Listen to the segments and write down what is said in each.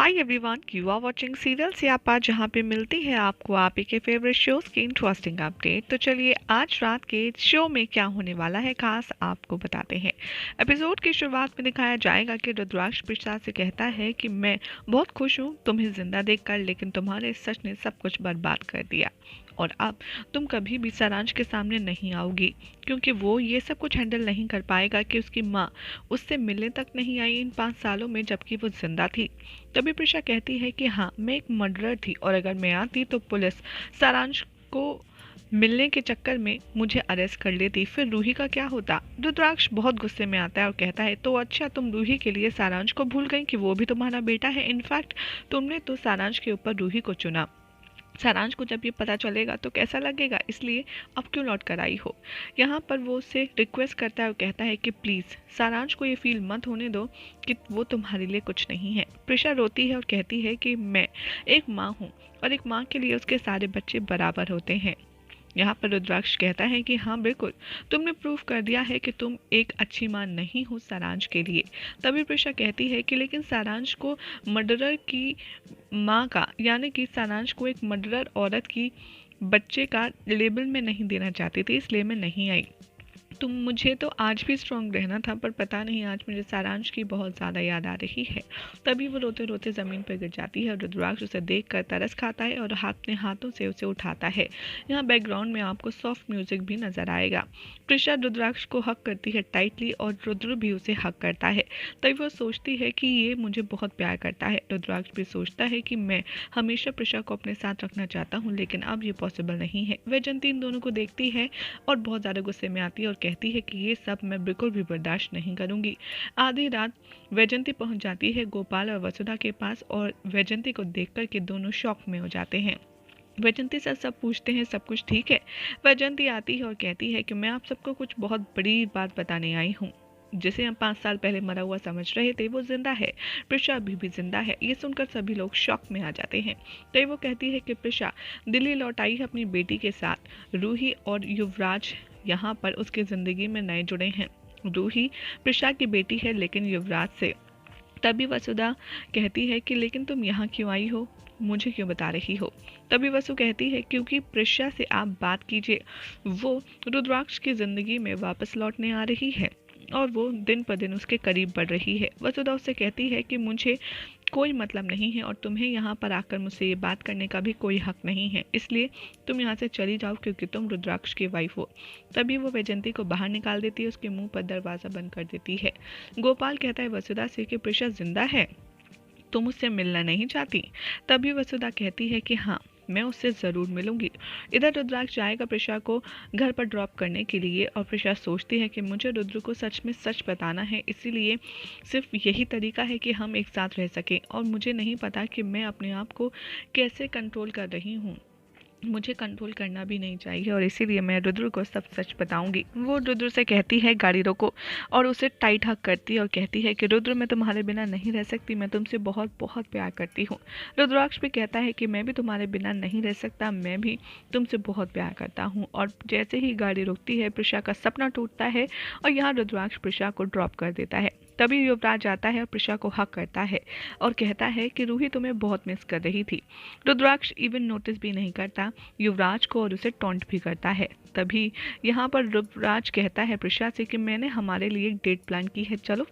Hi everyone, you are watching serial Siyapa, जहाँ पे मिलती है आपको आप ही के फेवरेट शोज की इंटरेस्टिंग अपडेट। तो चलिए आज रात के शो में क्या होने वाला है खास आपको बताते हैं। एपिसोड की शुरुआत में दिखाया जाएगा कि रुद्राक्ष प्रसाद से कहता है कि मैं बहुत खुश हूँ तुम्हें जिंदा देखकर, लेकिन तुम्हारे सच ने सब कुछ बर्बाद कर दिया और अब तुम कभी भी सारांश के सामने नहीं आओगी, क्योंकि वो ये सब कुछ हैंडल नहीं कर पाएगा कि उसकी माँ उससे मिलने तक नहीं आई इन 5 सालों में जबकि वो जिंदा थी। तभी प्रिशा कहती है कि हाँ, मैं एक मर्डरर थी और अगर मैं आती तो पुलिस सारांश को मिलने के चक्कर में मुझे अरेस्ट कर लेती, फिर रूही का क्या होता। रुद्राक्ष बहुत गुस्से में आता है और कहता है तो अच्छा, तुम रूही के लिए सारांश को भूल गई कि वो भी तुम्हारा बेटा है। इनफैक्ट तुमने तो सारांश के ऊपर रूही को चुना। सारांश को जब ये पता चलेगा तो कैसा लगेगा, इसलिए अब क्यों लौट कर आई हो। यहाँ पर वो उससे रिक्वेस्ट करता है और कहता है कि प्लीज़ सारांश को ये फील मत होने दो कि वो तुम्हारे लिए कुछ नहीं है। प्रिशा रोती है और कहती है कि मैं एक माँ हूँ और एक माँ के लिए उसके सारे बच्चे बराबर होते हैं। यहाँ पर रुद्राक्ष कहता है कि हाँ बिल्कुल, तुमने प्रूव कर दिया है कि तुम एक अच्छी माँ नहीं हो सारांश के लिए। तभी प्रिशा कहती है कि लेकिन सारांश को मर्डरर की माँ का, यानी कि सारांश को एक मर्डरर औरत की बच्चे का लेबल में नहीं देना चाहती थी, इसलिए मैं नहीं आई। तुम मुझे तो आज भी स्ट्रांग रहना था, पर पता नहीं आज मुझे सारांश की बहुत ज़्यादा याद आ रही है। तभी वो रोते रोते ज़मीन पर गिर जाती है और रुद्राक्ष उसे देखकर तरस खाता है और अपने हाथों से उसे उठाता है। यहाँ बैकग्राउंड में आपको सॉफ्ट म्यूजिक भी नजर आएगा। प्रिशा रुद्राक्ष को हक करती है टाइटली और रुद्र भी उसे हक करता है। तभी वो सोचती है कि ये मुझे बहुत प्यार करता है। रुद्राक्ष भी सोचता है कि मैं हमेशा प्रिशा को अपने साथ रखना चाहता हूँ, लेकिन अब ये पॉसिबल नहीं है। वैजयंती इन दोनों को देखती है और बहुत ज़्यादा गुस्से में आती है और कहती है कि ये सब मैं बिल्कुल भी बर्दाश्त नहीं करूंगी। आधी रात वैजयंती पहुंच जाती है गोपाल और वसुधा के पास और वैजयंती को देखकर के दोनों शॉक में हो जाते हैं। वैजयंती से सब पूछते हैं सब कुछ ठीक है। वैजयंती आती है और कहती है कि मैं आप सबको कुछ बहुत बड़ी बात बताने आई हूँ। जिसे हम 5 साल पहले मरा हुआ समझ रहे थे वो जिंदा है। प्रिशा अभी भी जिंदा है। ये सुनकर सभी लोग शॉक में आ जाते हैं। तो वो कहती है कि प्रिशा दिल्ली लौट आई है अपनी बेटी के साथ। रूही और युवराज यहाँ पर उसकी जिंदगी में नए जुड़े हैं। रूही प्रिशा की बेटी है, लेकिन युवराज से। तभी वसुधा कहती है कि लेकिन तुम यहाँ क्यों आई हो, मुझे क्यों बता रही हो। तभी वसु कहती है क्योंकि प्रिशा से आप बात कीजिए, वो रुद्राक्ष की जिंदगी में वापस लौटने आ रही है और वो दिन पर दिन उसके करीब बढ़ रही है। वसुधा उससे कहती है कि मुझे कोई मतलब नहीं है और तुम्हें यहाँ पर आकर मुझसे ये बात करने का भी कोई हक नहीं है, इसलिए तुम यहाँ से चली जाओ क्योंकि तुम रुद्राक्ष की वाइफ हो। तभी वो वैजयंती को बाहर निकाल देती है, उसके मुंह पर दरवाज़ा बंद कर देती है। गोपाल कहता है वसुधा से कि प्रिशा जिंदा है, तुम उससे मिलना नहीं चाहती। तभी वसुधा कहती है कि हाँ, मैं उससे ज़रूर मिलूंगी। इधर रुद्राक्ष जाएगा प्रिशा को घर पर ड्रॉप करने के लिए और प्रिशा सोचती है कि मुझे रुद्र को सच में सच बताना है, इसीलिए सिर्फ यही तरीका है कि हम एक साथ रह सकें और मुझे नहीं पता कि मैं अपने आप को कैसे कंट्रोल कर रही हूँ। मुझे कंट्रोल करना भी नहीं चाहिए और इसीलिए मैं रुद्र को सब सच बताऊंगी। वो रुद्र से कहती है गाड़ी रोको और उसे टाइट हक करती है और कहती है कि रुद्र मैं तुम्हारे बिना नहीं रह सकती, मैं तुमसे बहुत बहुत प्यार करती हूँ। रुद्राक्ष भी कहता है कि मैं भी तुम्हारे बिना नहीं रह सकता, मैं भी तुमसे बहुत प्यार करता हूँ। और जैसे ही गाड़ी रुकती है प्रिशा का सपना टूटता है और यहाँ रुद्राक्ष प्रिशा को ड्रॉप कर देता है। तभी युवराज आता है और प्रिशा को हक करता है और कहता है कि रूही तुम्हें बहुत मिस कर रही थी। रुद्राक्ष इवन नोटिस भी नहीं करता युवराज को और उसे टॉन्ट भी करता है। तभी यहाँ पर युवराज कहता है प्रिशा से कि मैंने हमारे लिए एक डेट प्लान की है, चलो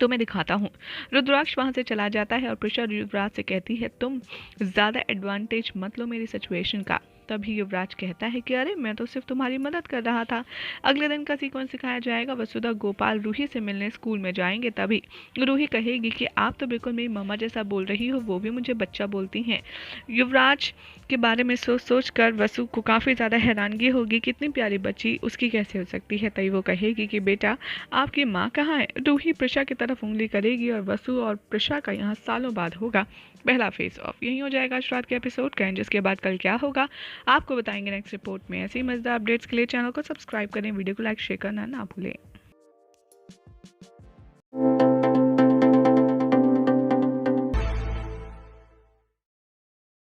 तो मैं दिखाता हूँ। रुद्राक्ष वहां से चला जाता है और प्रिशा युवराज से कहती है तुम ज़्यादा एडवांटेज मत लो मेरी सिचुएशन का। तभी युवराज कहता है कि अरे मैं तो सिर्फ तुम्हारी मदद कर रहा था। अगले दिन का सीक्वेंस सिखाया जाएगा। वसुधा गोपाल रूही से मिलने स्कूल में जाएंगे। तभी रूही कहेगी कि आप तो बिल्कुल मेरी मम्मा जैसा बोल रही हो, वो भी मुझे बच्चा बोलती हैं। युवराज के बारे में सोच सोच कर वसु को काफ़ी ज़्यादा हैरानगी होगी कि इतनी प्यारी बच्ची उसकी कैसे हो सकती है। तभी वो कहेगी कि बेटा आपकी माँ कहाँ है। रूही प्रिशा की तरफ उंगली करेगी और वसु और प्रिशा का यहाँ सालों बाद होगा पहला फेस ऑफ। यही हो जाएगा आज रात के एपिसोड का, जिसके बाद कल क्या होगा आपको बताएंगे नेक्स्ट रिपोर्ट में। ऐसी मजेदार अपडेट्स के लिए चैनल को सब्सक्राइब करें, वीडियो को लाइक शेयर करना ना भूलें।